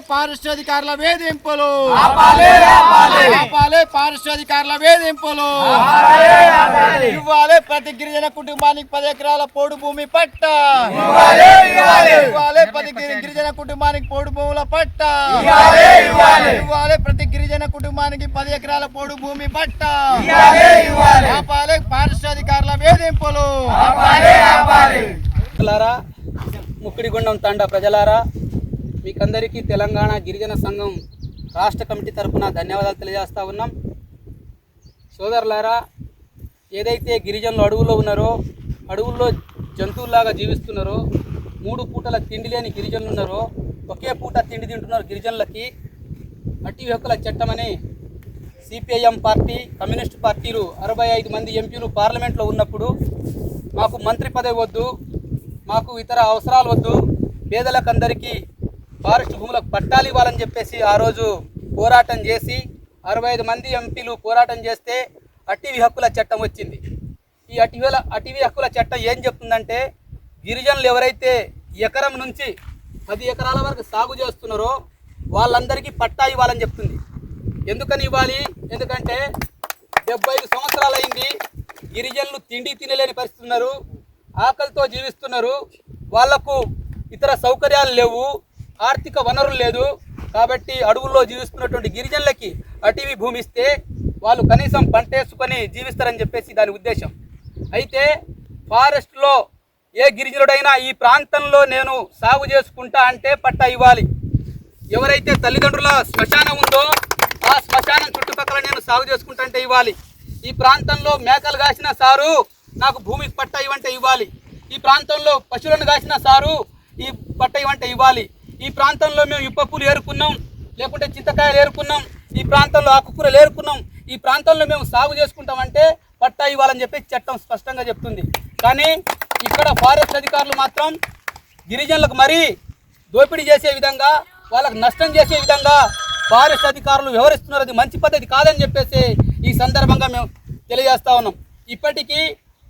పారిశ్రామికారుల వేధింపులు, పారిశ్రామికారుల వేధింపులు. ఇవ్వాలి ప్రతి గిరిజన కుటుంబానికి 10 ఎకరాల పోడు భూమి పట్ట. ఇవ్వాలి ప్రతి గిరిజన కుటుంబానికి పోడు భూముల పట్ట. ఇవ్వాలి ప్రతి గిరిజన కుటుంబానికి 10 ఎకరాల పోడు భూమి పట్ట. ఆపాలి పారిశ్రామికారుల వేధింపులు. ముక్కిడిగుండం తండా ప్రజలారా, మీకందరికీ తెలంగాణ గిరిజన సంఘం రాష్ట్ర కమిటీ తరఫున ధన్యవాదాలు తెలియజేస్తూ ఉన్నాం. సోదరులారా, ఏదైతే గిరిజనులు అడవుల్లో ఉన్నారో, అడవుల్లో జంతువుల్లాగా జీవిస్తున్నారో, 3 పూటల తిండి లేని గిరిజనులు ఉన్నారో, ఒకే పూట తిండి తింటున్నారు గిరిజనులకి అటవీ హక్కుల చట్టమని సిపిఐఎం పార్టీ, కమ్యూనిస్ట్ పార్టీలు 65 మంది ఎంపీలు పార్లమెంట్లో ఉన్నప్పుడు మాకు మంత్రి పదవి వద్దు, మాకు ఇతర అవసరాలు వద్దు, పేదలకందరికీ ఫారెస్ట్ భూములకు పట్టాలు ఇవ్వాలని చెప్పేసి ఆ రోజు పోరాటం చేసి 65 మంది ఎంపీలు పోరాటం చేస్తే అటవీ హక్కుల చట్టం వచ్చింది. ఈ అటవీ హక్కుల చట్టం ఏం చెప్తుందంటే, గిరిజనులు ఎవరైతే ఎకరం నుంచి 10 ఎకరాల వరకు సాగు చేస్తున్నారో వాళ్ళందరికీ పట్టా ఇవ్వాలని చెప్తుంది. ఎందుకని ఇవ్వాలి? ఎందుకంటే 75 సంవత్సరాలు అయింది, గిరిజనులు తిండి తినలేని పరిస్థితి ఉన్నారు, ఆకలితో జీవిస్తున్నారు, వాళ్లకు ఇతర సౌకర్యాలు లేవు, ఆర్థిక వనరులు లేదు. కాబట్టి అడవుల్లో జీవిస్తున్నటువంటి గిరిజనులకి అటవీ భూమి ఇస్తే వాళ్ళు కనీసం పంట వేసుకొని జీవిస్తారని చెప్పేసి దాని ఉద్దేశం. అయితే ఫారెస్ట్లో ఏ గిరిజనుడైనా ఈ ప్రాంతంలో నేను సాగు చేసుకుంటా అంటే పట్టా ఇవ్వాలి. ఎవరైతే తల్లిదండ్రుల శ్మశానం ఉందో ఆ శ్మశానం చుట్టుపక్కల నేను సాగు చేసుకుంటా అంటే ఇవ్వాలి. ఈ ప్రాంతంలో మేకలు కాసిన సారు నాకు భూమికి పట్టా ఇవ్వంటే ఇవ్వాలి. ఈ ప్రాంతంలో పశువులను కాసిన సారు ఈ పట్టా ఇవ్వంటే ఇవ్వాలి. ఈ ప్రాంతంలో మేము ఇప్పపూలు ఏరుకున్నాం, లేకుంటే చింతకాయలు ఏరుకున్నాం, ఈ ప్రాంతంలో ఆకుకూరలు ఏరుకున్నాం, ఈ ప్రాంతంలో మేము సాగు చేసుకుంటామంటే పట్టా ఇవ్వాలని చెప్పి చట్టం స్పష్టంగా చెప్తుంది. కానీ ఇక్కడ ఫారెస్ట్ అధికారులు మాత్రం గిరిజనులకు మరీ దోపిడీ చేసే విధంగా, వాళ్ళకు నష్టం చేసే విధంగా ఫారెస్ట్ అధికారులు వ్యవహరిస్తున్నారు. అది మంచి పద్ధతి కాదని చెప్పేసి ఈ సందర్భంగా మేము తెలియజేస్తా ఉన్నాం. ఇప్పటికీ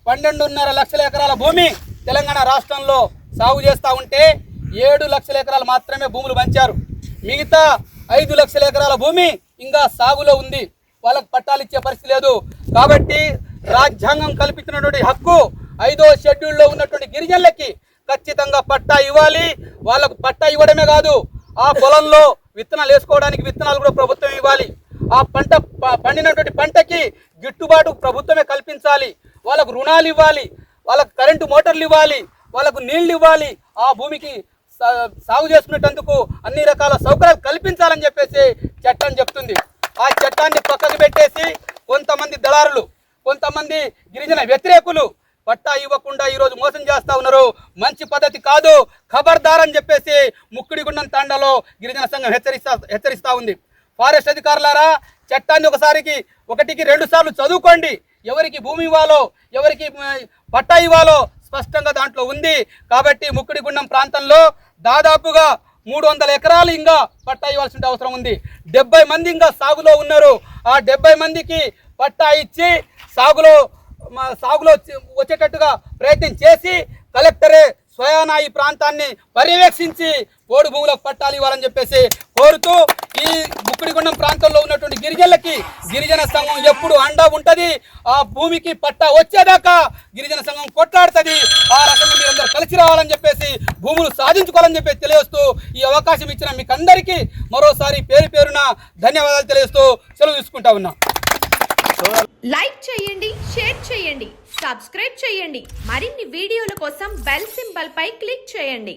12.5 లక్షల ఎకరాల భూమి తెలంగాణ రాష్ట్రంలో సాగు చేస్తూ ఉంటే 7 లక్షల ఎకరాలు మాత్రమే భూములు పంచారు. మిగతా 5 లక్షల ఎకరాల భూమి ఇంకా సాగులో ఉంది, వాళ్ళకు పట్టాలు ఇచ్చే పరిస్థితి లేదు. కాబట్టి రాజ్యాంగం కల్పించినటువంటి హక్కు 5వ షెడ్యూల్లో ఉన్నటువంటి గిరిజనులకి ఖచ్చితంగా పట్టా ఇవ్వాలి. వాళ్ళకు పట్టా ఇవ్వడమే కాదు, ఆ పొలంలో విత్తనాలు వేసుకోవడానికి విత్తనాలు కూడా ప్రభుత్వం ఇవ్వాలి. ఆ పంట పండినటువంటి పంటకి గిట్టుబాటు ప్రభుత్వమే కల్పించాలి. వాళ్ళకు రుణాలు ఇవ్వాలి, వాళ్ళకు కరెంటు మోటార్లు ఇవ్వాలి, వాళ్ళకు నీళ్లు ఇవ్వాలి. ఆ భూమికి సాగు చేసుకునేటందుకు అన్ని రకాల సౌకర్యాలు కల్పించాలని చెప్పేసి చట్టం చెప్తుంది. ఆ చట్టాన్ని పక్కకు పెట్టేసి కొంతమంది దళారులు, కొంతమంది గిరిజన వ్యతిరేకులు పట్టా ఇవ్వకుండా ఈరోజు మోసం చేస్తూ ఉన్నారు. మంచి పద్ధతి కాదు, ఖబర్దార్ అని చెప్పేసి ముక్కిడిగుండం తాండాలో గిరిజన సంఘం హెచ్చరిస్తూ ఉంది. ఫారెస్ట్ అధికారులారా, చట్టాన్ని ఒకటికి 2 సార్లు చదువుకోండి. ఎవరికి భూమి ఇవ్వాలో, ఎవరికి పట్టా ఇవ్వాలో స్పష్టంగా దాంట్లో ఉంది. కాబట్టి ముక్కిడిగుండం ప్రాంతంలో దాదాపుగా 300 ఎకరాలు ఇంకా పట్టా ఇవ్వాల్సిన అవసరం ఉంది. 70 మంది ఇంకా సాగులో ఉన్నారు. ఆ 70 మందికి పట్టా ఇచ్చి సాగులో వచ్చేటట్టుగా ప్రయత్నం చేసి కలెక్టరే స్వయానా ఈ ప్రాంతాన్ని పర్యవేక్షించి పోడు భూములకు పట్టాలు ఇవ్వాలని చెప్పేసి కోరుతూ, ఈ ముక్కిడిగుండం ప్రాంతంలో ఉన్నటువంటి గిరిజనులకి గిరిజన సంఘం ఎప్పుడు అండా ఉంటుంది. ఆ భూమికి పట్టా వచ్చేదాకా గిరిజన సంఘం కొట్లాడుతుంది. ఆ రకంగా మీరందరూ కలిసి రావాలని చెప్పేసి, భూములు సాధించుకోవాలని చెప్పేసి తెలియజేస్తూ, ఈ అవకాశం ఇచ్చిన మీకు అందరికీ మరోసారి పేరున ధన్యవాదాలు తెలియజేస్తూ సెలవు తీసుకుంటా ఉన్నా. లైక్ చేయండి, షేర్ చేయండి, సబ్స్క్రైబ్ చేయండి. మరిన్ని వీడియోల కోసం బెల్ సింబల్ పై క్లిక్ చేయండి.